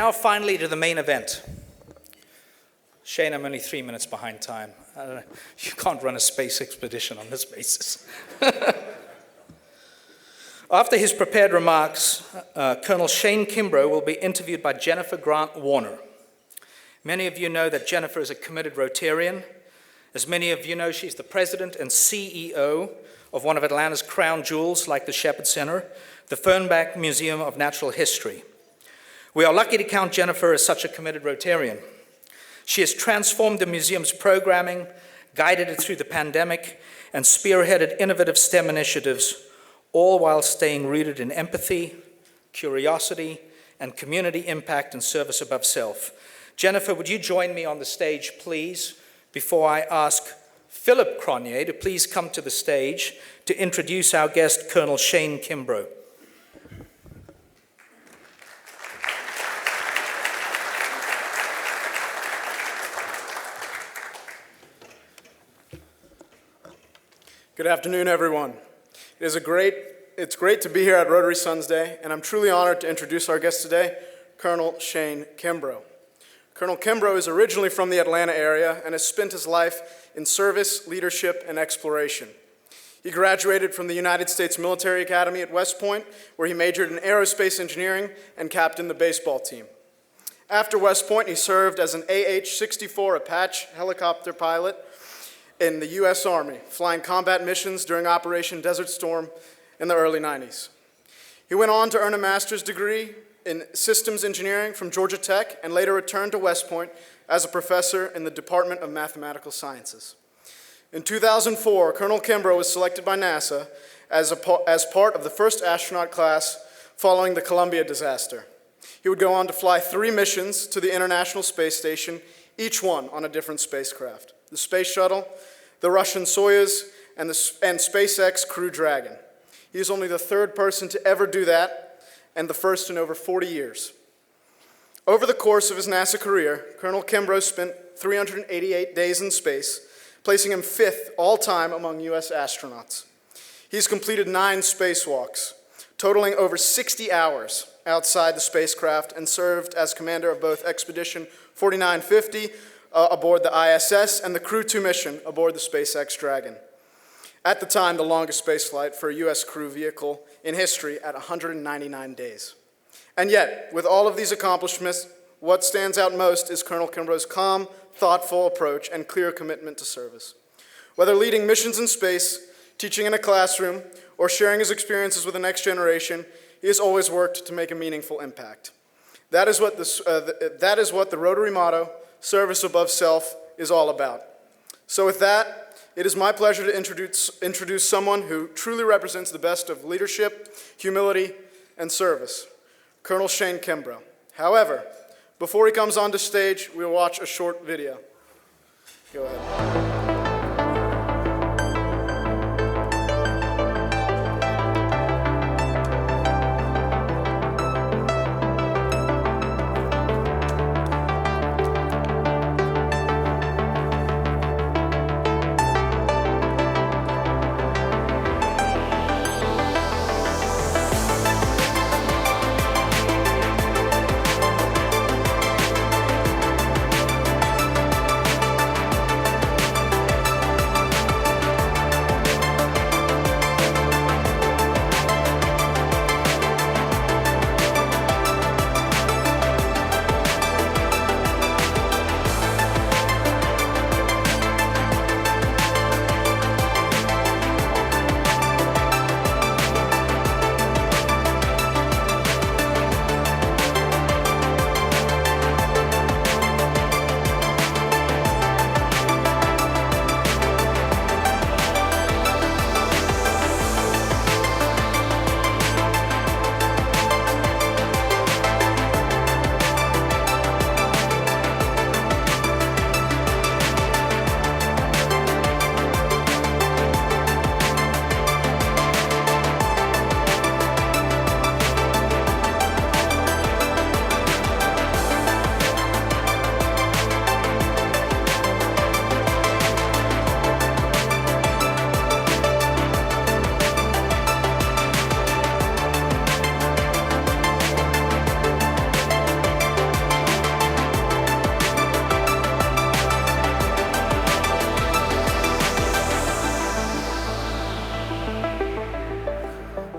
now finally to the main event. Shane, I'm only 3 minutes behind time. I don't know. You can't run a space expedition on this basis. After his prepared remarks, Colonel Shane Kimbrough will be interviewed by Jennifer Grant Warner. Many of you know that Jennifer is a committed Rotarian. As many of you know, she's the president and CEO of one of Atlanta's crown jewels, like the Shepherd Center, the Fernbach Museum of Natural History. We are lucky to count Jennifer as such a committed Rotarian. She has transformed the museum's programming, guided it through the pandemic, and spearheaded innovative STEM initiatives, all while staying rooted in empathy, curiosity, and community impact and service above self. Jennifer, would you join me on the stage, please, before I ask Philip Cronier to please come to the stage to introduce our guest, Colonel Shane Kimbrough. Good afternoon, everyone. It's great to be here at Rotary Sons Day, and I'm truly honored to introduce our guest today, Colonel Shane Kimbrough. Colonel Kimbrough is originally from the Atlanta area and has spent his life in service, leadership, and exploration. He graduated from the United States Military Academy at West Point, where he majored in aerospace engineering and captained the baseball team. After West Point, he served as an AH-64 Apache helicopter pilot in the U.S. Army, flying combat missions during Operation Desert Storm in the early 90s. He went on to earn a master's degree in systems engineering from Georgia Tech and later returned to West Point as a professor in the Department of Mathematical Sciences. In 2004, Colonel Kimbrough was selected by NASA as part of the first astronaut class following the Columbia disaster. He would go on to fly 3 missions to the International Space Station, each one on a different spacecraft: the Space Shuttle, the Russian Soyuz, and SpaceX Crew Dragon. He is only the 3rd person to ever do that, and the first in over 40 years. Over the course of his NASA career, Colonel Kimbrough spent 388 days in space, placing him 5th all-time among U.S. astronauts. He's completed 9 spacewalks, totaling over 60 hours outside the spacecraft, and served as commander of both Expedition 4950 aboard the ISS and the Crew 2 mission aboard the SpaceX Dragon. At the time, the longest spaceflight for a U.S. crew vehicle in history at 199 days. And yet, with all of these accomplishments, what stands out most is Colonel Kimbrough's calm, thoughtful approach and clear commitment to service. Whether leading missions in space, teaching in a classroom, or sharing his experiences with the next generation, he has always worked to make a meaningful impact. That is what the Rotary motto, service above self, is all about. So with that, it is my pleasure to introduce someone who truly represents the best of leadership, humility, and service, Colonel Shane Kimbrough. However, before he comes onto stage, we'll watch a short video. Go ahead.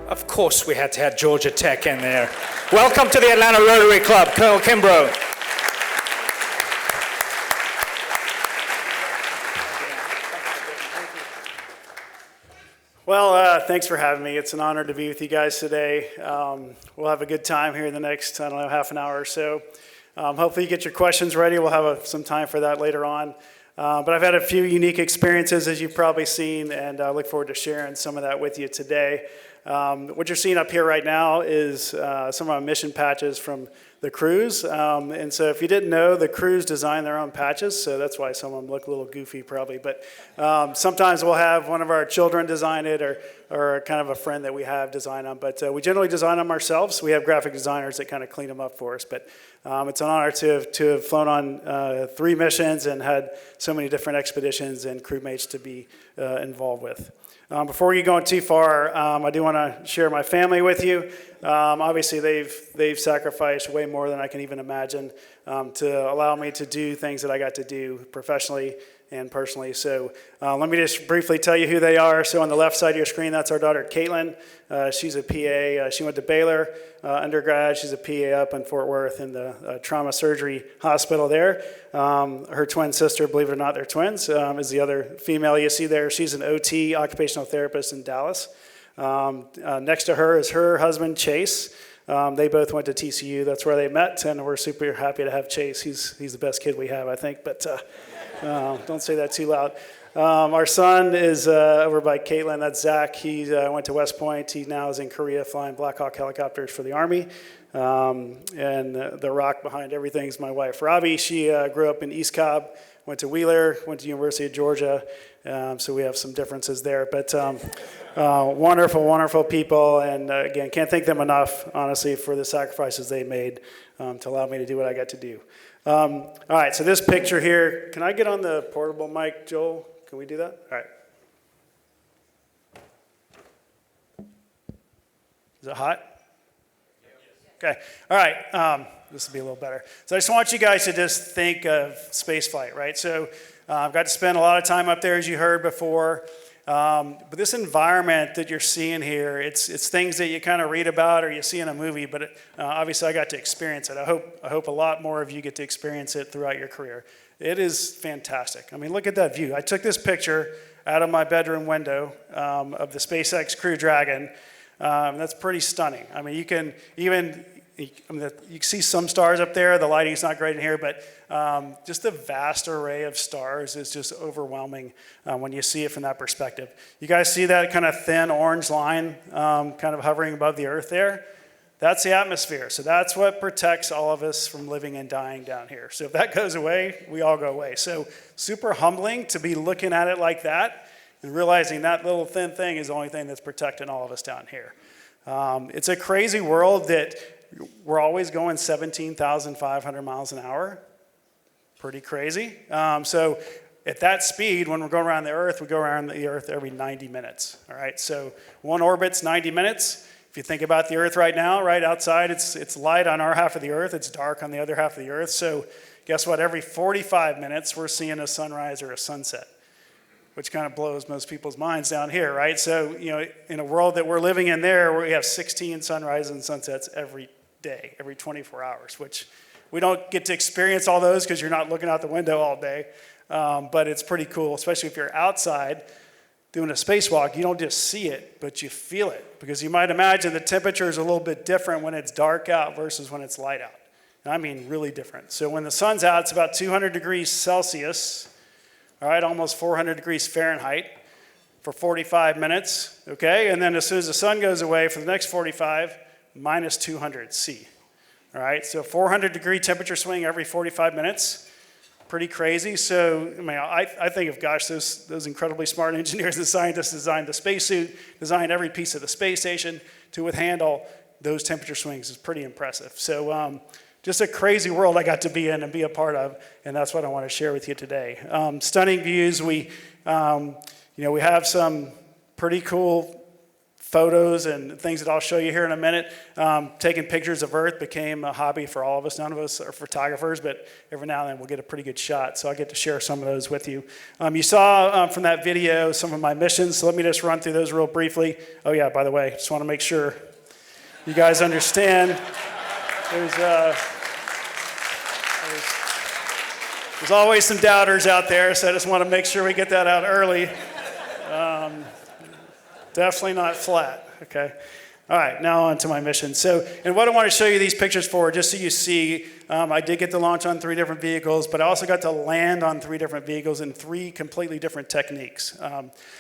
Of course we had to have Georgia Tech in there. Welcome to the Atlanta Rotary Club, Colonel Kimbrough. Well, thanks for having me. It's an honor to be with you guys today. We'll have a good time here in the next, half an hour or so. Hopefully you get your questions ready. We'll have some time for that later on. But I've had a few unique experiences, as you've probably seen, and I look forward to sharing some of that with you today. What you're seeing up here right now is some of our mission patches from the crews. And so if you didn't know, the crews design their own patches, so that's why some of them look a little goofy probably. But sometimes we'll have one of our children design it, or kind of a friend that we have design them. But we generally design them ourselves. We have graphic designers that kind of clean them up for us. But it's an honor to have flown on 3 missions and had so many different expeditions and crewmates to be involved with. Before we get going too far, I do want to share my family with you. Obviously, they've sacrificed way more than I can even imagine to allow me to do things that I got to do professionally and personally. So let me just briefly tell you who they are. So on the left side of your screen, that's our daughter, Caitlin. She's a PA. She went to Baylor undergrad. She's a PA up in Fort Worth in the trauma surgery hospital there. Her twin sister, believe it or not, they're twins, is the other female you see there. She's an OT, occupational therapist in Dallas. Next to her is her husband, Chase. They both went to TCU. That's where they met, and we're super happy to have Chase. He's the best kid we have, I think, but don't say that too loud. Our son is over by Caitlin. That's Zach. He went to West Point. He now is in Korea flying Black Hawk helicopters for the Army. And the rock behind everything is my wife, Robbie. She grew up in East Cobb, went to Wheeler, went to University of Georgia. So we have some differences there. But wonderful, wonderful people. And again, can't thank them enough, honestly, for the sacrifices they made to allow me to do what I got to do. All right, so this picture here, can I get on the portable mic, Joel? Can we do that? All right. Is it hot? Okay. All right. This will be a little better. So I just want you guys to just think of spaceflight, right? So I've got to spend a lot of time up there, as you heard before. But this environment that you're seeing here, it's things that you kind of read about or you see in a movie, but obviously I got to experience it. I hope a lot more of you get to experience it throughout your career. It is fantastic. I mean, look at that view. I took this picture out of my bedroom window of the SpaceX Crew Dragon. That's pretty stunning. I mean, you can see some stars up there. The lighting's not great in here, but just the vast array of stars is just overwhelming when you see it from that perspective. You guys see that kind of thin orange line kind of hovering above the Earth there? That's the atmosphere. So that's what protects all of us from living and dying down here. So if that goes away, we all go away. So super humbling to be looking at it like that and realizing that little thin thing is the only thing that's protecting all of us down here. It's a crazy world that we're always going 17,500 miles an hour. Pretty crazy. So at that speed, when we're going around the Earth, we go around the Earth every 90 minutes. All right, so one orbit's 90 minutes. If you think about the Earth right now, right outside, it's light on our half of the Earth. It's dark on the other half of the Earth. So guess what? Every 45 minutes, we're seeing a sunrise or a sunset, which kind of blows most people's minds down here, right? So, in a world that we're living in there, where we have 16 sunrises and sunsets every day, every 24 hours, which we don't get to experience all those because you're not looking out the window all day. But it's pretty cool, especially if you're outside doing a spacewalk. You don't just see it, but you feel it, because you might imagine the temperature is a little bit different when it's dark out versus when it's light out. And I mean really different. So when the sun's out, it's about 200 degrees Celsius, all right, almost 400 degrees Fahrenheit for 45 minutes, okay? And then as soon as the sun goes away for the next 45, minus 200 C, all right? So 400 degree temperature swing every 45 minutes. Pretty crazy. So, I mean, I think of, gosh, those incredibly smart engineers and scientists designed the spacesuit, designed every piece of the space station to withstand those temperature swings is pretty impressive. So, just a crazy world I got to be in and be a part of, and that's what I want to share with you today. Stunning views. We have some pretty cool photos and things that I'll show you here in a minute. Taking pictures of Earth became a hobby for all of us. None of us are photographers, but every now and then we'll get a pretty good shot, so I get to share some of those with you. You saw from that video some of my missions, so let me just run through those real briefly. Oh yeah, by the way, just want to make sure you guys understand. There's always some doubters out there, so I just want to make sure we get that out early. Definitely not flat, okay? All right, now on to my mission. So, and what I want to show you these pictures for, just so you see, I did get to launch on 3 different vehicles, but I also got to land on 3 different vehicles in 3 completely different techniques.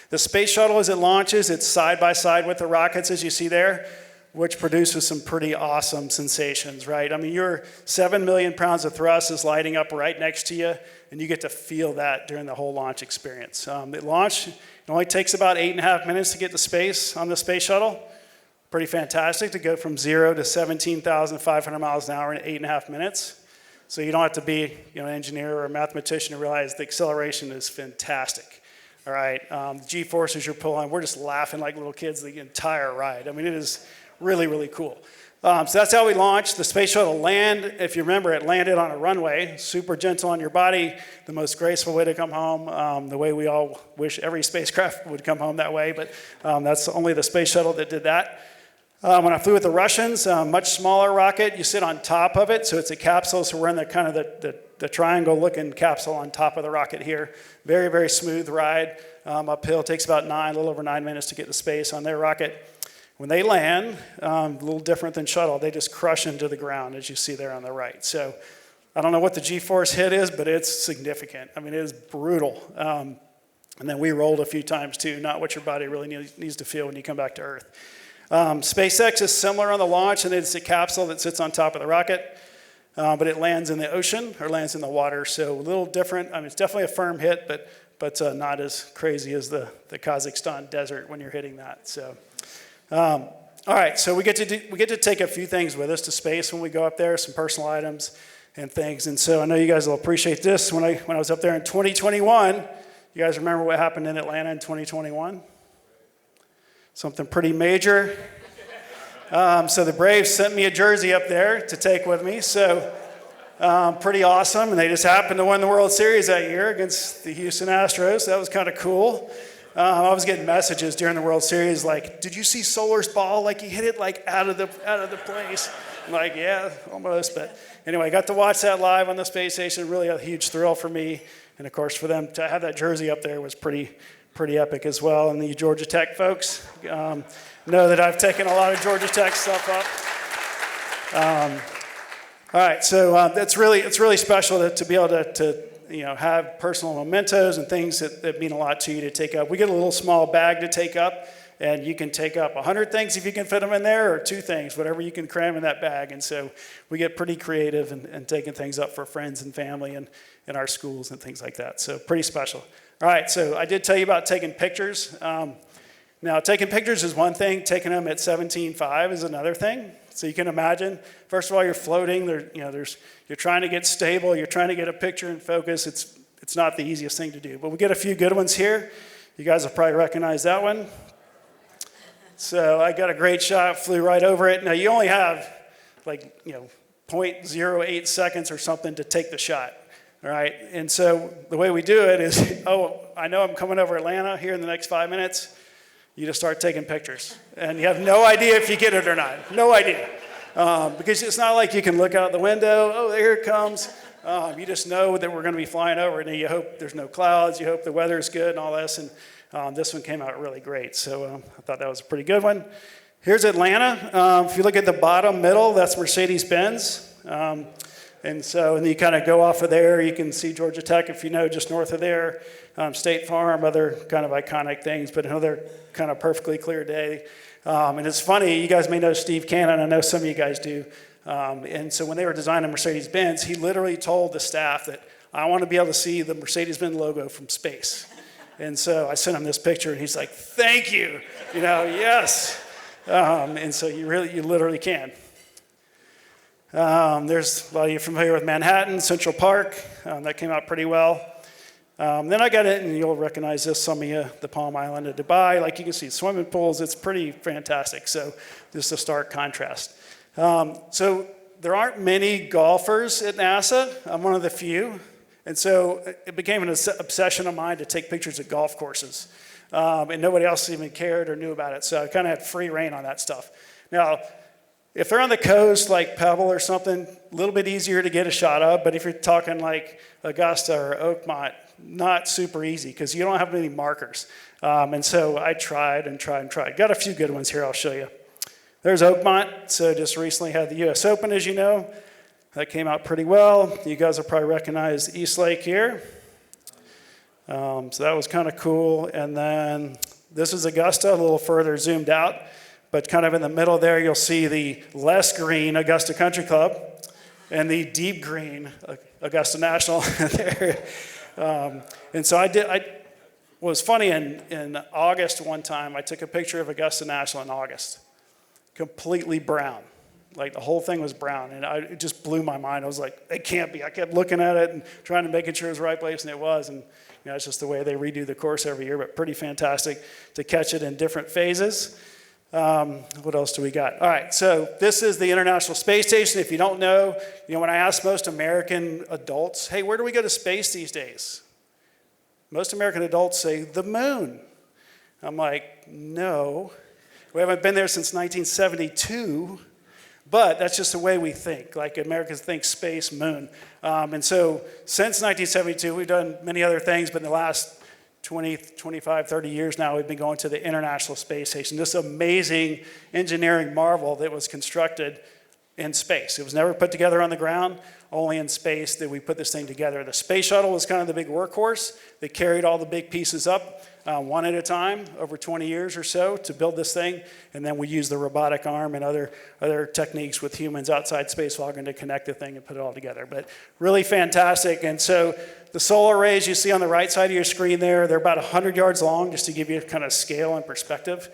The space shuttle, as it launches, it's side by side with the rockets, as you see there, which produces some pretty awesome sensations, right? I mean, your 7 million pounds of thrust is lighting up right next to you, and you get to feel that during the whole launch experience. It only takes about 8.5 minutes to get to space on the space shuttle. Pretty fantastic to go from 0 to 17,500 miles an hour in 8.5 minutes. So you don't have to be an engineer or a mathematician to realize the acceleration is fantastic. All right, the G-forces you're pulling, we're just laughing like little kids the entire ride. I mean, it is really, really cool. So that's how we launched. The space shuttle landed. If you remember, it landed on a runway, super gentle on your body, the most graceful way to come home, the way we all wish every spacecraft would come home that way, but that's only the space shuttle that did that. When I flew with the Russians, much smaller rocket, you sit on top of it, so it's a capsule, so we're in the kind of the triangle-looking capsule on top of the rocket here. Very, very smooth ride uphill. It takes about a little over 9 minutes to get to space on their rocket. When they land, a little different than shuttle, they just crush into the ground, as you see there on the right. So I don't know what the G-force hit is, but it's significant. I mean, it is brutal. And then we rolled a few times too, not what your body really needs to feel when you come back to Earth. SpaceX is similar on the launch, and it's a capsule that sits on top of the rocket, but it lands in the ocean or lands in the water, so a little different. I mean, it's definitely a firm hit, but not as crazy as the Kazakhstan desert when you're hitting that. So. All right, so we get to take a few things with us to space when we go up there, some personal items and things. And so I know you guys will appreciate this. When I was up there in 2021, you guys remember what happened in Atlanta in 2021? Something pretty major. So the Braves sent me a jersey up there to take with me. So pretty awesome. And they just happened to win the World Series that year against the Houston Astros. That was kind of cool. I was getting messages during the World Series like, did you see Solar's ball? Like, he hit it like out of the place. I'm like, yeah, almost. But anyway, I got to watch that live on the space station. Really a huge thrill for me. And of course, for them to have that jersey up there was pretty epic as well. And the Georgia Tech folks know that I've taken a lot of Georgia Tech stuff up. All right, so it's really special to be able to have personal mementos and things that mean a lot to you to take up. We get a little small bag to take up, and you can take up 100 things if you can fit them in there, or 2 things, whatever you can cram in that bag. And so we get pretty creative and taking things up for friends and family and in our schools and things like that. So pretty special. All right, so I did tell you about taking pictures. Now, taking pictures is one thing. Taking them at 17.5 is another thing. So you can imagine, first of all, you're floating. You're trying to get stable. You're trying to get a picture in focus. It's not the easiest thing to do. But we get a few good ones here. You guys will probably recognize that one. So I got a great shot, flew right over it. Now, you only have 0.08 seconds or something to take the shot. All right, and so the way we do it is, I know I'm coming over Atlanta here in the next 5 minutes. You just start taking pictures. And you have no idea if you get it or not. No idea. Because it's not like you can look out the window, there it comes. You just know that we're going to be flying over, and you hope there's no clouds. You hope the weather's good and all this. And this one came out really great. So I thought that was a pretty good one. Here's Atlanta. If you look at the bottom middle, that's Mercedes-Benz. And then you kind of go off of there. You can see Georgia Tech, if you know, just north of there. State Farm, other kind of iconic things, but another kind of perfectly clear day. And it's funny, you guys may know Steve Cannon. I know some of you guys do. And so when they were designing Mercedes-Benz, he literally told the staff that, I want to be able to see the Mercedes-Benz logo from space. And so I sent him this picture, and he's like, thank you. Yes. And so you literally can. There's a lot of you familiar with Manhattan, Central Park. That came out pretty well. Then I got it, and you'll recognize this, some of you, the Palm Island of Dubai. Like you can see, swimming pools, it's pretty fantastic. So just a stark contrast. So there aren't many golfers at NASA. I'm one of the few. And so it became an obsession of mine to take pictures of golf courses. And nobody else even cared or knew about it. So I kind of had free reign on that stuff. Now, if they're on the coast, like Pebble or something, a little bit easier to get a shot of. But if you're talking like Augusta or Oakmont, not super easy because you don't have many markers. And so I tried and tried and tried. Got a few good ones here I'll show you. There's Oakmont. So just recently had the US Open, as you know. That came out pretty well. You guys will probably recognize East Lake here. So that was kind of cool. And then this is Augusta, a little further zoomed out. But kind of in the middle there, you'll see the less green Augusta Country Club and the deep green Augusta National there. And so it was funny, in August one time, I took a picture of Augusta National in August. Completely brown. Like the whole thing was brown, and it just blew my mind. I was like, it can't be. I kept looking at it and trying to make sure it was the right place, and it was. And it's just the way they redo the course every year, but pretty fantastic to catch it in different phases. What else do we got? All right, so this is the International Space Station. If you don't know, when I ask most American adults, hey, where do we go to space these days? Most American adults say the moon. I'm like, no, we haven't been there since 1972. But that's just the way we think. Like Americans think space, moon. And so since 1972, we've done many other things, but in the last 20, 25, 30 years now, we've been going to the International Space Station. This amazing engineering marvel that was constructed in space. It was never put together on the ground, only in space that we put this thing together. The space shuttle was kind of the big workhorse that carried all the big pieces up one at a time over 20 years or so to build this thing. And then we used the robotic arm and other techniques with humans outside spacewalking to connect the thing and put it all together. But really fantastic. And so the solar arrays you see on the right side of your screen there, they're about 100 yards long, just to give you kind of scale and perspective.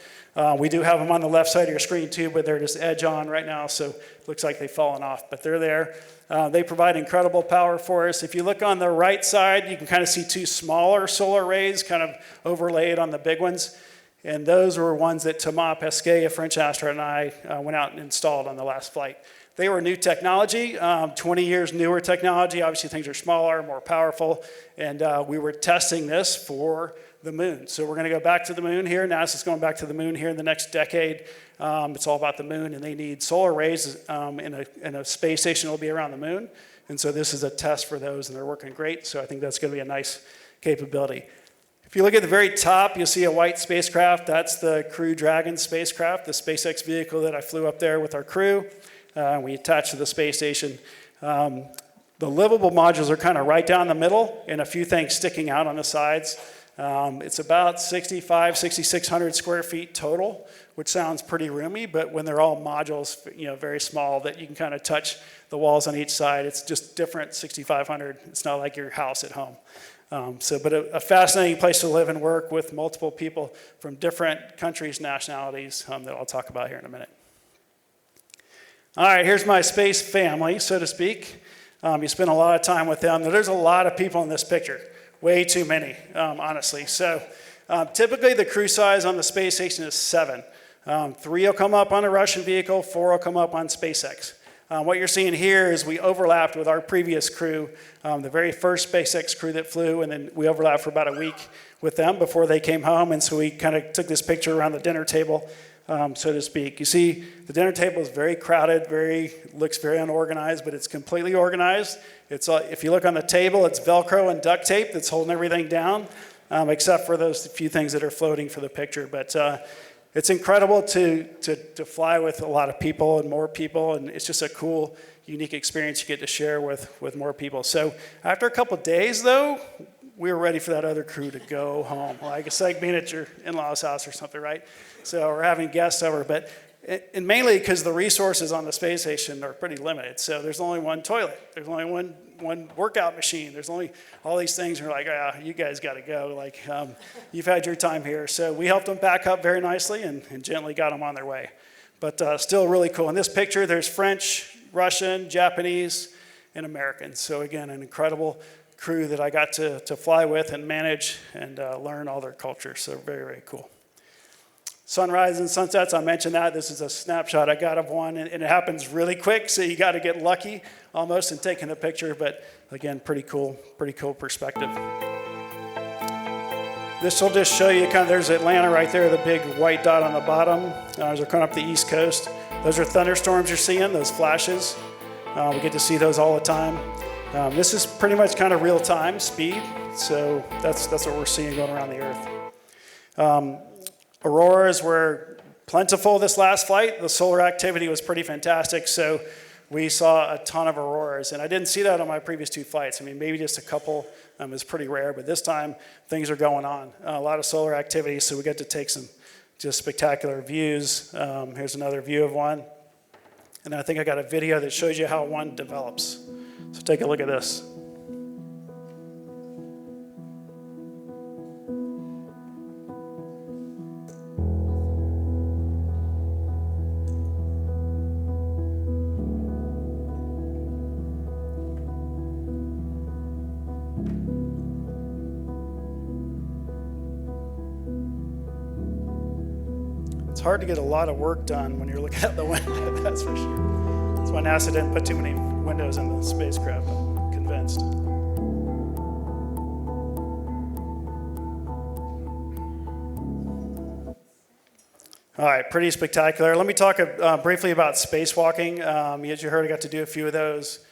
We do have them on the left side of your screen too, but they're just edge on right now, so it looks like they've fallen off, but they're there. They provide incredible power for us. If you look on the right side, you can kind of see two smaller solar arrays kind of overlaid on the big ones. And those were ones that Thomas Pesquet, a French astronaut, and I went out and installed on the last flight. They were new technology, 20 years newer technology. Obviously, things are smaller, more powerful. And we were testing this for the moon. So we're going to go back to the moon here. NASA's going back to the moon here in the next decade. It's all about the moon, and they need solar arrays in a space station that will be around the moon. And so this is a test for those, and they're working great. So I think that's going to be a nice capability. If you look at the very top, you'll see a white spacecraft. That's the Crew Dragon spacecraft, the SpaceX vehicle that I flew up there with our crew. We attached to the space station. The livable modules are kind of right down the middle, and a few things sticking out on the sides. It's about 6,600 square feet total, which sounds pretty roomy, but when they're all modules, very small, that you can kind of touch the walls on each side, it's just different, 6,500. It's not like your house at home. But a fascinating place to live and work with multiple people from different countries, nationalities, that I'll talk about here in a minute. All right, here's my space family, so to speak. You spend a lot of time with them. There's a lot of people in this picture. Way too many, honestly. So typically the crew size on the space station is 7. 3 will come up on a Russian vehicle, 4 will come up on SpaceX. What you're seeing here is we overlapped with our previous crew, the very first SpaceX crew that flew, and then we overlapped for about a week with them before they came home, and so we kind of took this picture around the dinner table, so to speak. You see, the dinner table is very crowded, looks very unorganized, but it's completely organized. It's if you look on the table, it's Velcro and duct tape that's holding everything down, except for those few things that are floating for the picture. But it's incredible to fly with a lot of people and more people, and it's just a cool, unique experience you get to share with more people. So after a couple days, though, we were ready for that other crew to go home. Like it's like being at your in-laws' house or something, right? So we're having guests over, and mainly because the resources on the space station are pretty limited. So there's only one toilet. There's only one workout machine. There's only all these things. And we're like, you guys got to go. Like, you've had your time here. So we helped them pack up very nicely and gently got them on their way. But still really cool. In this picture, there's French, Russian, Japanese, and American. So again, an incredible crew that I got to fly with and manage and learn all their culture. So very, very cool. Sunrise and sunsets, I mentioned that. This is a snapshot I got of one, and it happens really quick, so you got to get lucky almost in taking the picture, but again, pretty cool perspective. This will just show you kind of, there's Atlanta right there, the big white dot on the bottom. As we're coming up the East Coast, those are thunderstorms you're seeing, those flashes. We get to see those all the time. This is pretty much kind of real time speed, so that's what we're seeing going around the Earth. Auroras were plentiful this last flight. The solar activity was pretty fantastic, so we saw a ton of auroras, and I didn't see that on my previous 2 flights. I mean, maybe just a couple is pretty rare, but this time things are going on. A lot of solar activity, so we get to take some just spectacular views. Here's another view of one, and I think I got a video that shows you how one develops. So take a look at this. It's hard to get a lot of work done when you're looking out the window, that's for sure. That's why NASA didn't put too many windows in the spacecraft, I'm convinced. All right, pretty spectacular. Let me talk briefly about spacewalking. As you heard, I got to do a few of those.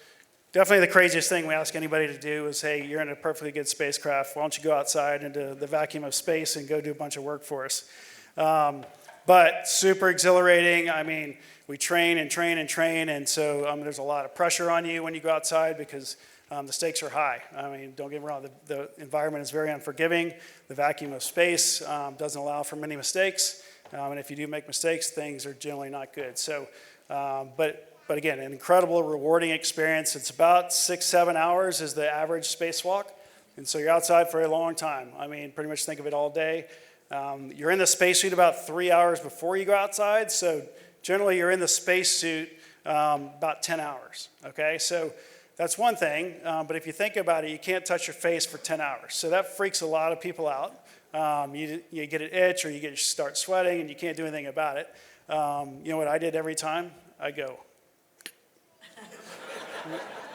Definitely the craziest thing we ask anybody to do is, hey, you're in a perfectly good spacecraft. Why don't you go outside into the vacuum of space and go do a bunch of work for us? But super exhilarating. I mean, we train and train and train, and so there's a lot of pressure on you when you go outside because the stakes are high. I mean, don't get me wrong, the environment is very unforgiving. The vacuum of space doesn't allow for many mistakes, and if you do make mistakes, things are generally not good. So, but again, an incredible, rewarding experience. It's about 6-7 hours is the average spacewalk, and so you're outside for a long time. I mean, pretty much think of it all day. You're in the spacesuit about 3 hours before you go outside, so generally you're in the spacesuit about 10 hours, okay? So that's one thing, but if you think about it, you can't touch your face for 10 hours. So that freaks a lot of people out. You get an itch or you start sweating and you can't do anything about it. You know what I did every time? I go,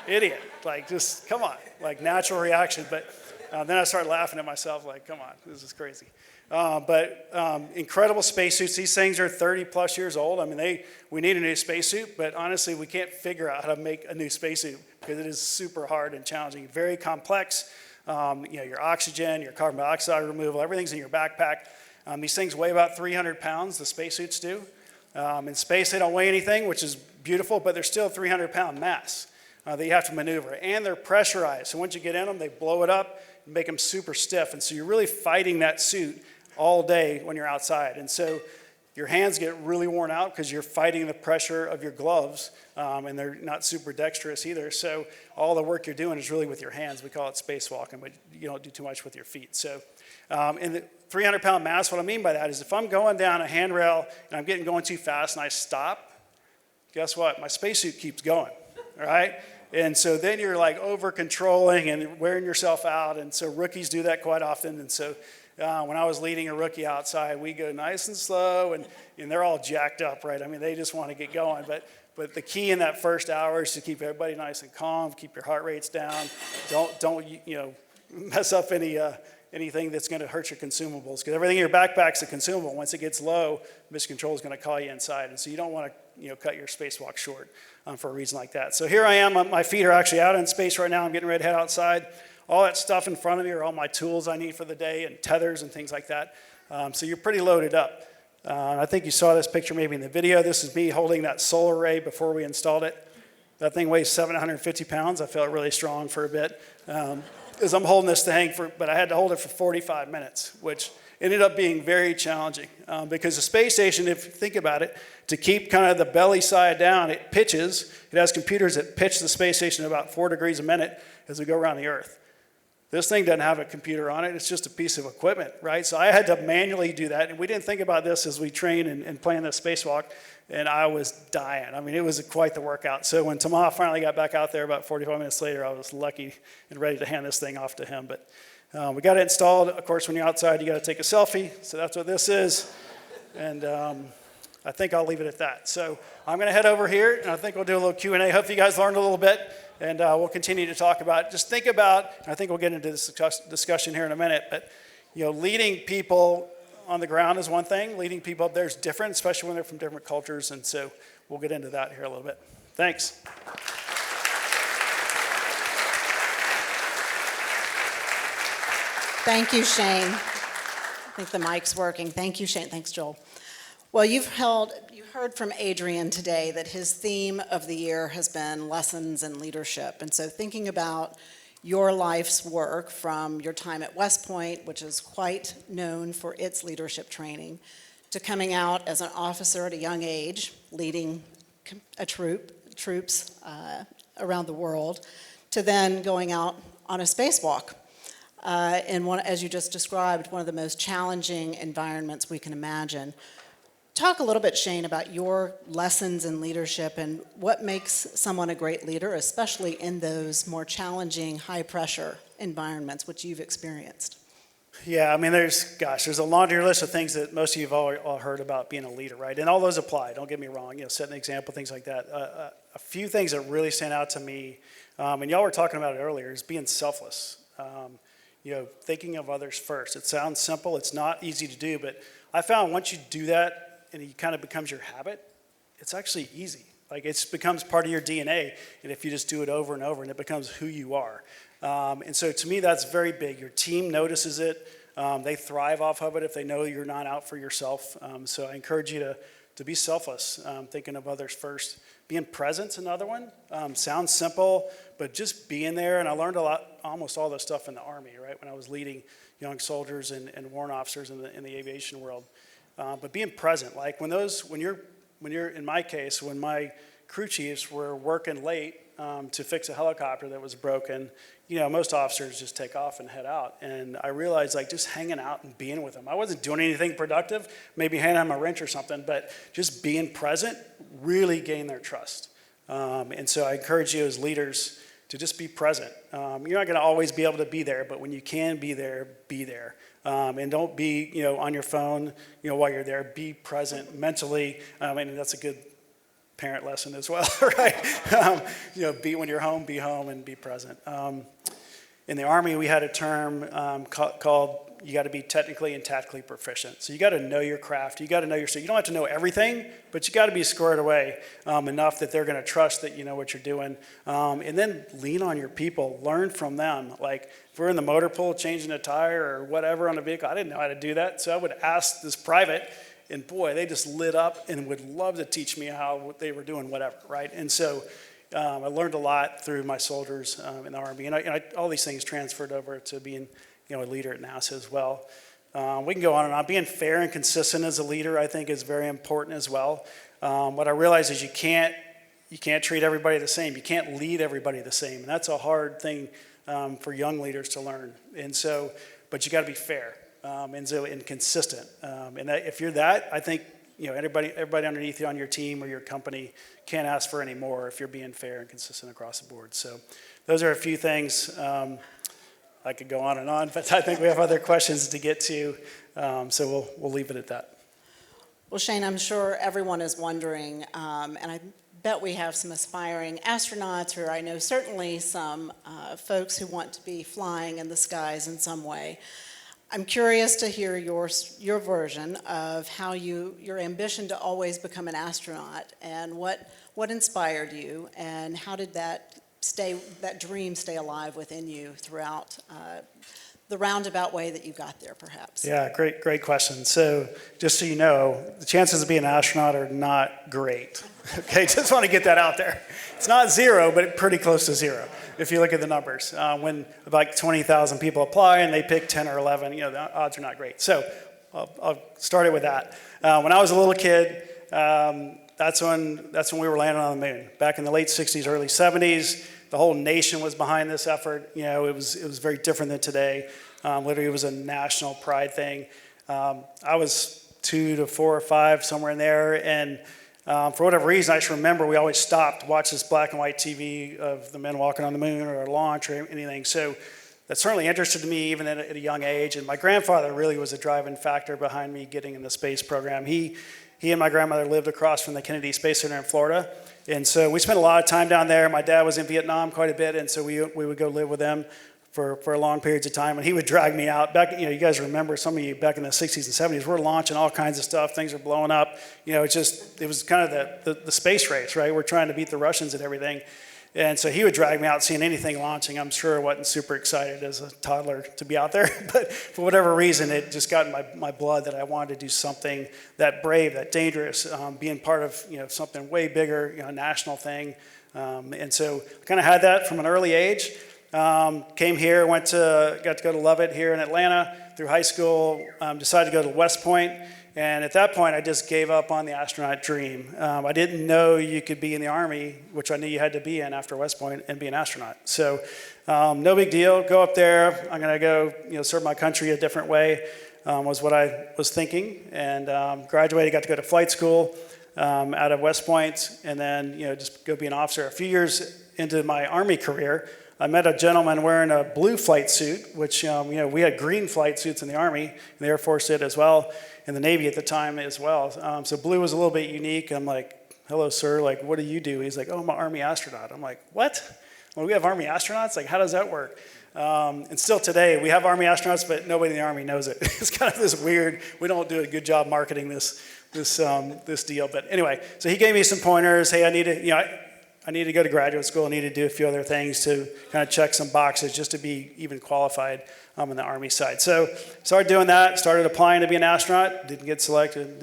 idiot, like just come on, like natural reaction. But then I started laughing at myself like, come on, this is crazy. But incredible spacesuits. These things are 30 plus years old. I mean, we need a new spacesuit, but honestly, we can't figure out how to make a new spacesuit because it is super hard and challenging, very complex. Your oxygen, your carbon dioxide removal, everything's in your backpack. These things weigh about 300 pounds, the spacesuits do. In space, they don't weigh anything, which is beautiful, but they're still a 300-pound mass that you have to maneuver. And they're pressurized, so once you get in them, they blow it up and make them super stiff. And so you're really fighting that suit all day when you're outside. And so your hands get really worn out because you're fighting the pressure of your gloves, and they're not super dexterous either. So all the work you're doing is really with your hands. We call it spacewalking, but you don't do too much with your feet. So in the 300-pound mass, what I mean by that is if I'm going down a handrail and I'm going too fast and I stop, guess what? My spacesuit keeps going, all right? And so then you're like over-controlling and wearing yourself out, and so rookies do that quite often. And so when I was leading a rookie outside, we go nice and slow, and they're all jacked up, right? I mean, they just want to get going. But the key in that first hour is to keep everybody nice and calm, keep your heart rates down. Don't mess up anything that's going to hurt your consumables, because everything in your backpack's a consumable. Once it gets low, Mission Control is going to call you inside, and so you don't want to cut your spacewalk short for a reason like that. So here I am. My feet are actually out in space right now. I'm getting ready to head outside. All that stuff in front of me are all my tools I need for the day and tethers and things like that. So you're pretty loaded up. I think you saw this picture maybe in the video. This is me holding that solar array before we installed it. That thing weighs 750 pounds. I felt really strong for a bit as I'm holding this thing, but I had to hold it for 45 minutes, which ended up being very challenging because the space station, if you think about it, to keep kind of the belly side down, it pitches. It has computers that pitch the space station about 4 degrees a minute as we go around the Earth. This thing doesn't have a computer on it. It's just a piece of equipment, right? So I had to manually do that. And we didn't think about this as we trained and planned this spacewalk. And I was dying. I mean, it was quite the workout. So when Tamaha finally got back out there about 45 minutes later, I was lucky and ready to hand this thing off to him. But we got it installed. Of course, when you're outside, you got to take a selfie. So that's what this is. And I think I'll leave it at that. So I'm going to head over here, and I think we'll do a little Q&A. Hope you guys learned a little bit. And we'll continue to talk about, just think about, and I think we'll get into this discussion here in a minute, but leading people on the ground is one thing. Leading people up there is different, especially when they're from different cultures. And so we'll get into that here a little bit. Thanks. Thank you, Shane. I think the mic's working. Thank you, Shane. Thanks, Joel. Well, you heard from Adrian today that his theme of the year has been lessons in leadership. And so thinking about your life's work from your time at West Point, which is quite known for its leadership training, to coming out as an officer at a young age, leading troops around the world, to then going out on a spacewalk. As you just described, one of the most challenging environments we can imagine. Talk a little bit, Shane, about your lessons in leadership and what makes someone a great leader, especially in those more challenging, high-pressure environments which you've experienced. Yeah, I mean, there's a laundry list of things that most of you have all heard about being a leader, right? And all those apply, don't get me wrong, set an example, things like that. A few things that really stand out to me, and y'all were talking about it earlier, is being selfless. Thinking of others first. It sounds simple, it's not easy to do, but I found once you do that, and it kind of becomes your habit, it's actually easy. Like it becomes part of your DNA, and if you just do it over and over, and it becomes who you are. And so to me, that's very big. Your team notices it. They thrive off of it if they know you're not out for yourself. So I encourage you to be selfless, thinking of others first. Being present's another one. Sounds simple, but just being there, and I learned almost all this stuff in the Army, right, when I was leading young soldiers and warrant officers in the aviation world. But being present, like when you're in my case, when my crew chiefs were working late to fix a helicopter that was broken, most officers just take off and head out. And I realized just hanging out and being with them. I wasn't doing anything productive, maybe handing them a wrench or something, but just being present really gained their trust. And so I encourage you as leaders to just be present. You're not going to always be able to be there, but when you can be there, be there. And don't be, on your phone, while you're there. Be present mentally. And that's a good parent lesson as well, right? When you're home, be home and be present. In the Army, we had a term called you got to be technically and tactically proficient. So you got to know your craft. You got to know your stuff. You don't have to know everything, but you got to be squared away enough that they're going to trust that you know what you're doing. And then lean on your people. Learn from them. Like if we're in the motor pool changing a tire or whatever on a vehicle, I didn't know how to do that. So I would ask this private, and boy, they just lit up and would love to teach me how they were doing whatever, right? And so I learned a lot through my soldiers in the Army. And all these things transferred over to being a leader at NASA as well. We can go on and on. Being fair and consistent as a leader, I think, is very important as well. What I realize is you can't treat everybody the same. You can't lead everybody the same. And that's a hard thing for young leaders to learn. And so, but you got to be fair and consistent. And if you're that, I think everybody underneath you on your team or your company can't ask for any more if you're being fair and consistent across the board. So those are a few things. I could go on and on, but I think we have other questions to get to, so we'll leave it at that. Well, Shane, I'm sure everyone is wondering, and I bet we have some aspiring astronauts, or I know certainly some folks who want to be flying in the skies in some way. I'm curious to hear your version of how your ambition to always become an astronaut, and what inspired you, and how did that dream stay alive within you throughout the roundabout way that you got there, perhaps? Yeah, great question. So just so you know, the chances of being an astronaut are not great. Okay, just want to get that out there. It's not zero, but pretty close to zero if you look at the numbers. When about 20,000 people apply and they pick 10 or 11, the odds are not great. So I'll start it with that. When I was a little kid, that's when we were landing on the moon. Back in the late 60s, early 70s, the whole nation was behind this effort. You know, it was very different than today. Literally, it was a national pride thing. I was 2 to 4 or 5, somewhere in there, and for whatever reason, I just remember we always stopped to watch this black and white TV of the men walking on the moon or a launch or anything. So that certainly interested me even at a young age. And my grandfather really was a driving factor behind me getting in the space program. He and my grandmother lived across from the Kennedy Space Center in Florida. And so we spent a lot of time down there. My dad was in Vietnam quite a bit, and so we would go live with them for long periods of time. And he would drag me out. Back, you guys remember, some of you back in the 60s and 70s, we're launching all kinds of stuff. Things are blowing up. It was kind of the space race, right? We're trying to beat the Russians and everything. And so he would drag me out seeing anything launching. I'm sure I wasn't super excited as a toddler to be out there, but for whatever reason, it just got in my blood that I wanted to do something that brave, that dangerous, being part of something way bigger, a national thing. And so I kind of had that from an early age. Came here, got to go to Lovett here in Atlanta through high school, decided to go to West Point. And at that point, I just gave up on the astronaut dream. I didn't know you could be in the Army, which I knew you had to be in after West Point, and be an astronaut. So no big deal. Go up there. I'm going to go serve my country a different way, was what I was thinking. And graduated, got to go to flight school out of West Point, and then just go be an officer. A few years into my Army career, I met a gentleman wearing a blue flight suit, which, we had green flight suits in the Army, and the Air Force did as well, and the Navy at the time as well. So blue was a little bit unique. I'm like, hello, sir, like, what do you do? He's like, oh, I'm an Army astronaut. I'm like, what? Well, we have Army astronauts? Like, how does that work? And still today, we have Army astronauts, but nobody in the Army knows it. It's kind of this weird, we don't do a good job marketing this deal. But anyway, so he gave me some pointers. Hey, I need to go to graduate school. I need to do a few other things to kind of check some boxes just to be even qualified on the Army side. So started doing that, started applying to be an astronaut, didn't get selected.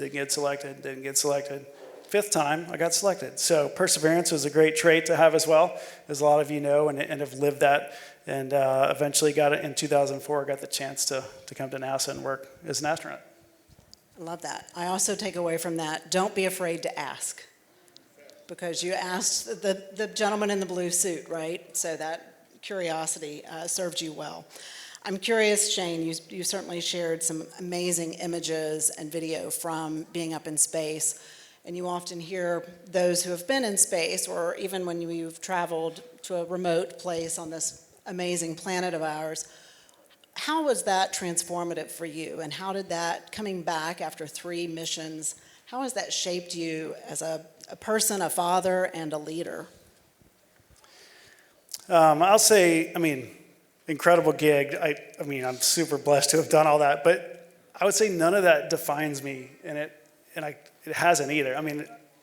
Fifth time, I got selected. So perseverance was a great trait to have as well, as a lot of you know, and have lived that. And eventually got it in 2004, got the chance to come to NASA and work as an astronaut. I love that. I also take away from that, don't be afraid to ask. Because you asked the gentleman in the blue suit, right? So that curiosity served you well. I'm curious, Shane, you certainly shared some amazing images and video from being up in space. And you often hear those who have been in space, or even when you've traveled to a remote place on this amazing planet of ours, how was that transformative for you? And how did that, coming back after 3 missions, how has that shaped you as a person, a father, and a leader? I'll say, incredible gig. I'm super blessed to have done all that, but I would say none of that defines me, and it hasn't either.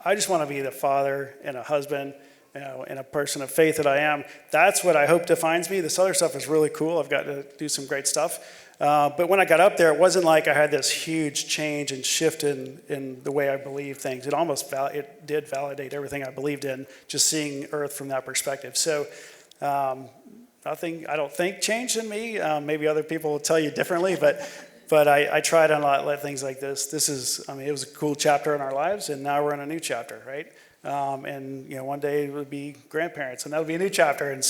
I just want to be the father and a husband, and a person of faith that I am. That's what I hope defines me. This other stuff is really cool. I've got to do some great stuff. But when I got up there, it wasn't like I had this huge change and shift in the way I believe things. It did validate everything I believed in, just seeing Earth from that perspective. So nothing, I don't think, changed in me. Maybe other people will tell you differently, but I try to not let things like this. It was a cool chapter in our lives, and now we're in a new chapter, right? And one day it would be grandparents, and that would be a new chapter, and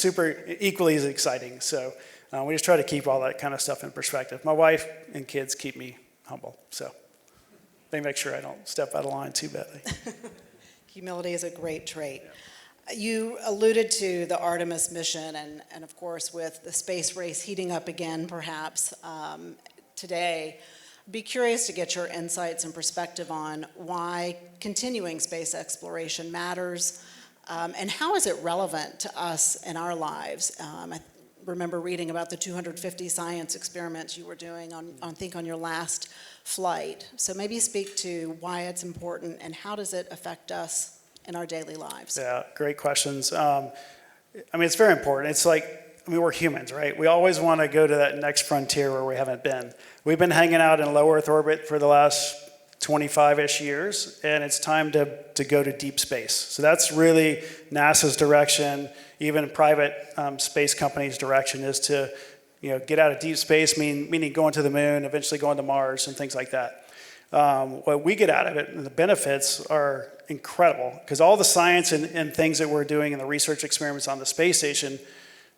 equally as exciting. So we just try to keep all that kind of stuff in perspective. My wife and kids keep me humble, so they make sure I don't step out of line too badly. Humility is a great trait. You alluded to the Artemis mission, and of course with the space race heating up again perhaps today, be curious to get your insights and perspective on why continuing space exploration matters, and how is it relevant to us in our lives. I remember reading about the 250 science experiments you were doing on your last flight. So maybe speak to why it's important and how does it affect us in our daily lives. Yeah, great questions. It's very important. It's like, we're humans, right? We always want to go to that next frontier where we haven't been. We've been hanging out in low Earth orbit for the last 25-ish years, and it's time to go to deep space. So that's really NASA's direction, even private space companies' direction is to get out of deep space, meaning going to the moon, eventually going to Mars and things like that. what we get out of it and the benefits are incredible, because all the science and things that we're doing and the research experiments on the space station,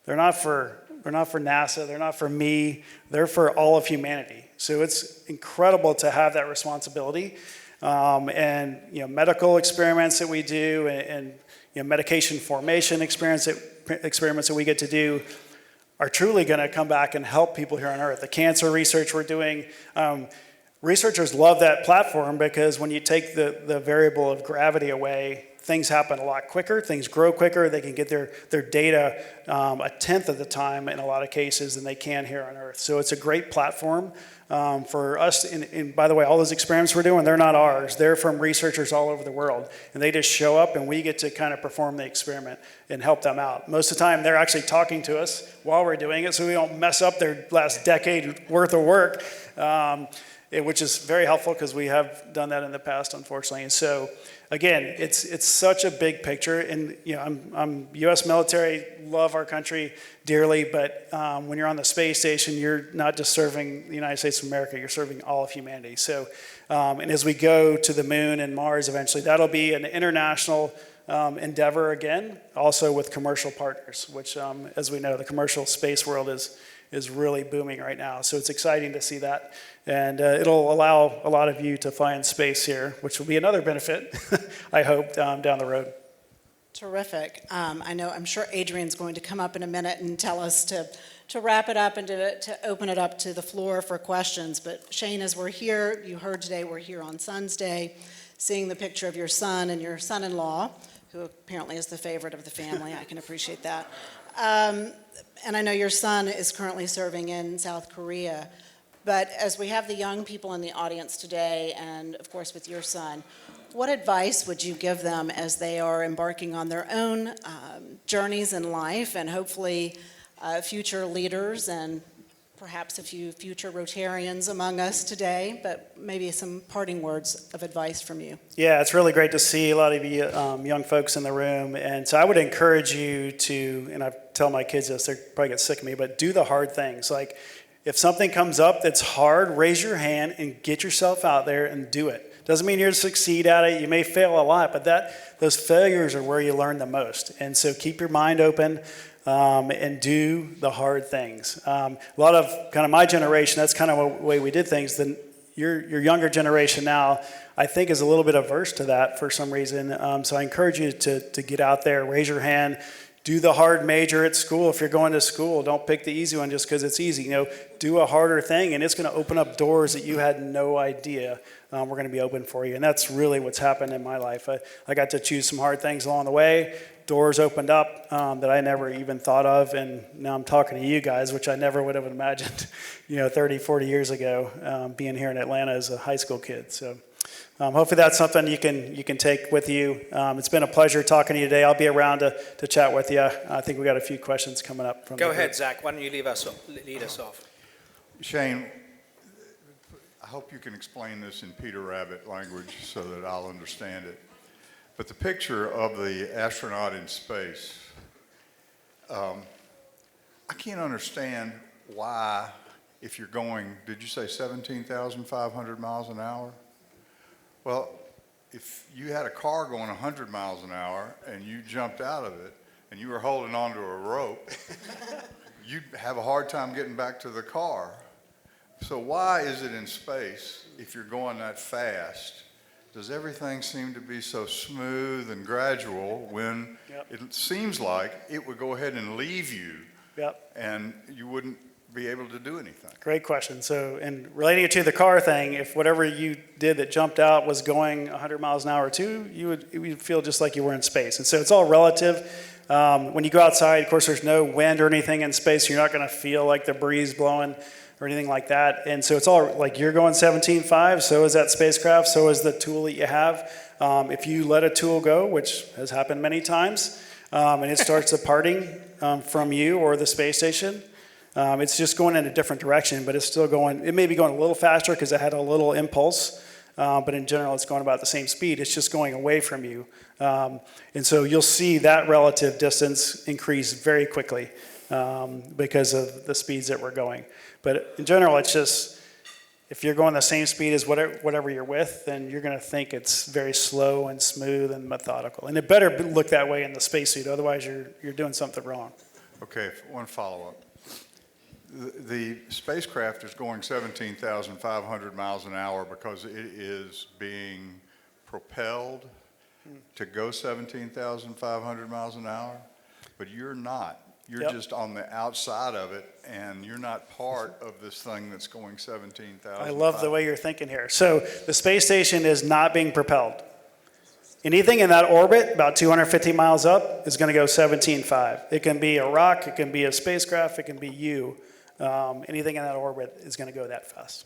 they're not for NASA, they're not for me, they're for all of humanity. So it's incredible to have that responsibility. And medical experiments that we do, and medication formation experiments that we get to do are truly going to come back and help people here on Earth. The cancer research we're doing, researchers love that platform because when you take the variable of gravity away, things happen a lot quicker, things grow quicker, they can get their data a tenth of the time in a lot of cases than they can here on Earth. So it's a great platform for us. And by the way, all those experiments we're doing, they're not ours. They're from researchers all over the world. And they just show up and we get to kind of perform the experiment and help them out. Most of the time, they're actually talking to us while we're doing it so we don't mess up their last decade worth of work, which is very helpful because we have done that in the past, unfortunately. And so, again, it's such a big picture, and I'm U.S. military, love our country dearly, but when you're on the space station, you're not just serving the United States of America, you're serving all of humanity. So, and as we go to the moon and Mars eventually, that'll be an international endeavor again, also with commercial partners, which, as we know, the commercial space world is really booming right now. So it's exciting to see that. And it'll allow a lot of you to find space here, which will be another benefit, I hope, down the road. Terrific. I'm sure Adrian's going to come up in a minute and tell us to wrap it up and to open it up to the floor for questions. But Shane, as we're here, you heard today we're here on Son's Day, seeing the picture of your son and your son-in-law, who apparently is the favorite of the family. I can appreciate that. And I know your son is currently serving in South Korea. But as we have the young people in the audience today, and of course with your son, what advice would you give them as they are embarking on their own journeys in life, and hopefully future leaders and perhaps a few future Rotarians among us today, but maybe some parting words of advice from you? Yeah, it's really great to see a lot of you young folks in the room. And so I would encourage you to, and I tell my kids this, they're probably get sick of me, but do the hard things. Like, if something comes up that's hard, raise your hand and get yourself out there and do it. Doesn't mean you're to succeed at it. You may fail a lot, but those failures are where you learn the most. And so keep your mind open and do the hard things. A lot of kind of my generation, that's kind of the way we did things. Then your younger generation now, I think, is a little bit averse to that for some reason. So I encourage you to get out there, raise your hand. Do the hard major at school. If you're going to school, don't pick the easy one just because it's easy. Do a harder thing, and it's going to open up doors that you had no idea were going to be open for you. And that's really what's happened in my life. I got to choose some hard things along the way. Doors opened up that I never even thought of, and now I'm talking to you guys, which I never would have imagined, 30, 40 years ago, being here in Atlanta as a high school kid. So. Hopefully that's something you can take with you. It's been a pleasure talking to you today. I'll be around to chat with you. I think we got a few questions coming up. Go ahead, Zach. Why don't you lead us off? Shane, I hope you can explain this in Peter Rabbit language so that I'll understand it. But the picture of the astronaut in space, I can't understand why, if you're going, did you say 17,500 miles an hour? Well, if you had a car going 100 miles an hour and you jumped out of it and you were holding onto a rope, you'd have a hard time getting back to the car. So why is it in space, if you're going that fast, does everything seem to be so smooth and gradual when it seems like it would go ahead and leave you and you wouldn't be able to do anything? Great question. So, and relating it to the car thing, if whatever you did that jumped out was going 100 miles an hour too, you would feel just like you were in space. And so it's all relative. When you go outside, of course, there's no wind or anything in space. You're not going to feel like the breeze blowing or anything like that. And so it's all like you're going 17.5, so is that spacecraft, so is the tool that you have. If you let a tool go, which has happened many times, and it starts departing from you or the space station, it's just going in a different direction, but it's still going, it may be going a little faster because it had a little impulse, but in general it's going about the same speed. It's just going away from you. And so you'll see that relative distance increase very quickly because of the speeds that we're going. But in general, it's just If you're going the same speed as whatever you're with, then you're going to think it's very slow and smooth and methodical. And it better look that way in the spacesuit, otherwise you're doing something wrong. Okay, one follow-up. The spacecraft is going 17,500 miles an hour because it is being propelled to go 17,500 miles an hour, but you're not. You're Yep. just on the outside of it, and you're not part of this thing that's going 17,000. I love the way you're thinking here. So the space station is not being propelled. Anything in that orbit, about 250 miles up, is going to go 17.5. It can be a rock, it can be a spacecraft, it can be you. Anything in that orbit is going to go that fast.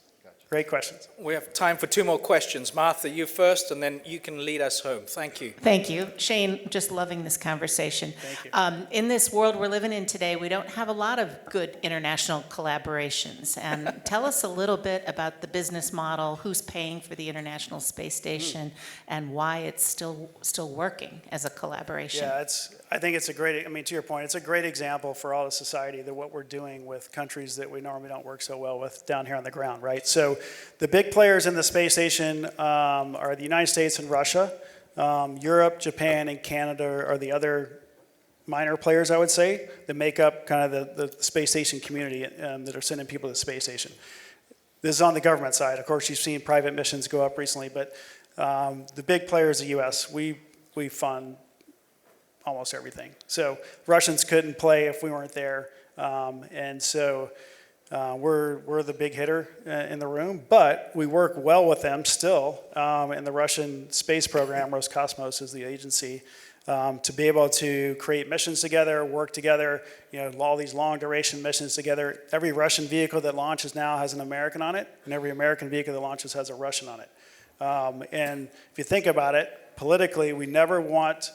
Great questions. We have time for 2 more questions. Martha, you first, and then you can lead us home. Thank you. Thank you. Shane, just loving this conversation. Thank you. In this world we're living in today, we don't have a lot of good international collaborations. And tell us a little bit about the business model, who's paying for the International Space Station, and why it's still working as a collaboration. Yeah, I think it's a great, to your point, it's a great example for all of society that what we're doing with countries that we normally don't work so well with down here on the ground, right? So the big players in the space station are the United States and Russia. Europe, Japan, and Canada are the other minor players, I would say, that make up kind of the space station community that are sending people to the space station. This is on the government side. Of course, you've seen private missions go up recently, but the big player is the U.S. We fund almost everything. So Russians couldn't play if we weren't there, and so we're the big hitter in the room. But we work well with them still in the Russian space program. Roscosmos is the agency to be able to create missions together, work together. All these long duration missions together. Every Russian vehicle that launches now has an American on it, and every American vehicle that launches has a Russian on it. And if you think about it, politically, we never want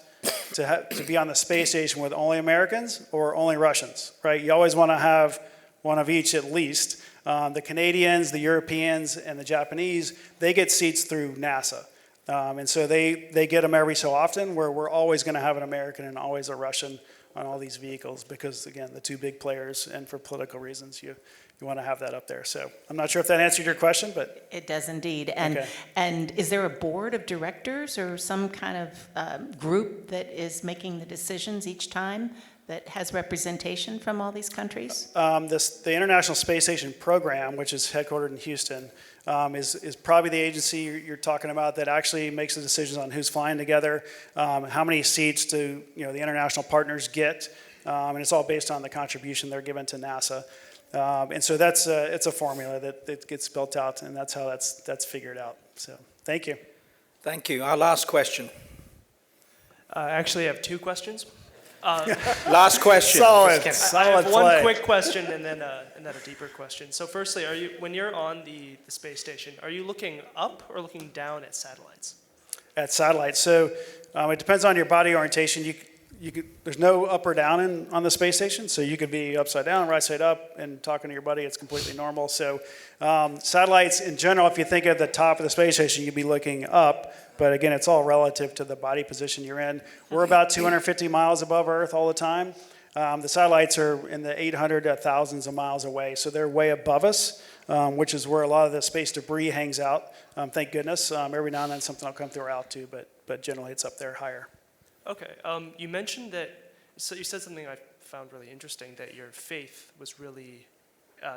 to be on the space station with only Americans or only Russians, right? You always want to have one of each at least. The Canadians, the Europeans, and the Japanese, they get seats through NASA. And so they get them every so often, where we're always going to have an American and always a Russian on all these vehicles because, again, the 2 big players, and for political reasons, you want to have that up there. So I'm not sure if that answered your question, but... It does indeed. Okay. And is there a board of directors or some kind of group that is making the decisions each time that has representation from all these countries? The International Space Station program, which is headquartered in Houston, is probably the agency you're talking about that actually makes the decisions on who's flying together, how many seats do the international partners get, and it's all based on the contribution they're given to NASA. And so it's a formula that gets built out, and that's how that's figured out. So thank you. Thank you. Our last question. I actually have 2 questions. Last question. Solid. Just kidding. Solid I have play. one quick question and then a deeper question. So firstly, when you're on the space station, are you looking up or looking down at satellites? At satellites. So it depends on your body orientation. There's no up or down on the space station, so you could be upside down, right side up, and talking to your buddy. It's completely normal. So satellites in general, if you think at the top of the space station, you'd be looking up. But again, it's all relative to the body position you're in. We're about 250 miles above Earth all the time. The satellites are in the 800 to thousands of miles away, so they're way above us, which is where a lot of the space debris hangs out. Thank goodness. Every now and then something will come through our altitude, but generally it's up there higher. Okay. You mentioned that, so you said something I found really interesting, that your faith was really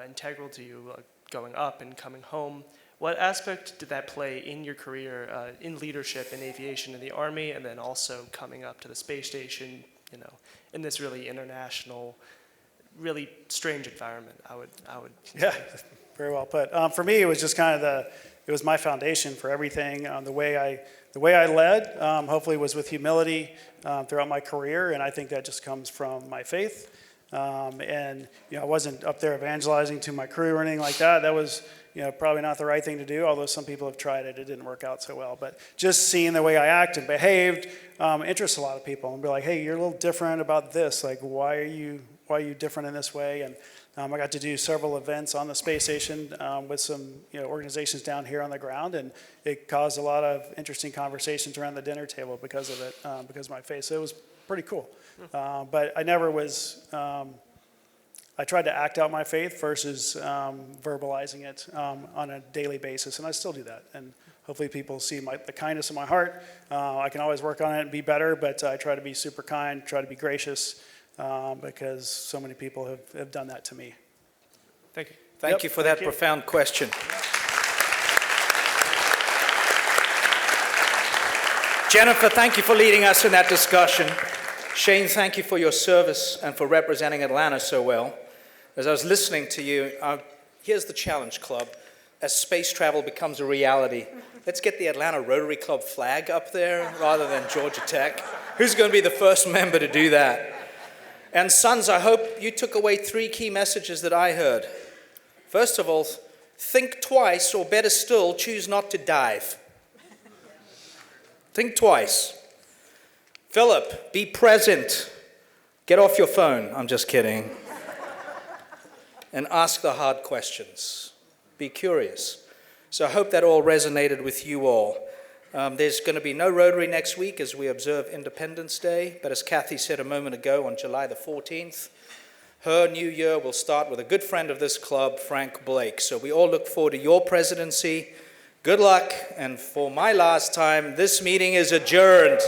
integral to you going up and coming home. What aspect did that play in your career in leadership in aviation in the Army, and then also coming up to the space station, in this really international, really strange environment? I would. Yeah, very well put. For me, it was just kind of it was my foundation for everything. The way I led, hopefully, was with humility throughout my career, and I think that just comes from my faith. And I wasn't up there evangelizing to my crew or anything like that. That was probably not the right thing to do, although some people have tried it. It didn't work out so well. But just seeing the way I act and behaved interests a lot of people. And be like, hey, you're a little different about this. Like, why are you different in this way? And I got to do several events on the space station with some organizations down here on the ground, and it caused a lot of interesting conversations around the dinner table because of it, because of my faith. So it was pretty cool. But I never was, I tried to act out my faith versus verbalizing it on a daily basis, and I still do that. And hopefully people see the kindness in my heart. I can always work on it and be better, but I try to be super kind, try to be gracious, because so many people have done that to me. Thank you. Thank you for that profound question. Jennifer, thank you for leading us in that discussion. Shane, thank you for your service and for representing Atlanta so well. As I was listening to you, here's the challenge, Club. As space travel becomes a reality, let's get the Atlanta Rotary Club flag up there rather than Georgia Tech. Who's going to be the first member to do that? And sons, I hope you took away 3 key messages that I heard. First of all, think twice, or better still, choose not to dive. Think twice. Philip, be present. Get off your phone. I'm just kidding. And ask the hard questions. Be curious. So I hope that all resonated with you all. There's going to be no Rotary next week as we observe Independence Day, but as Kathy said a moment ago, on July the 14th, her new year will start with a good friend of this club, Frank Blake. So we all look forward to your presidency. Good luck, and for my last time, this meeting is adjourned.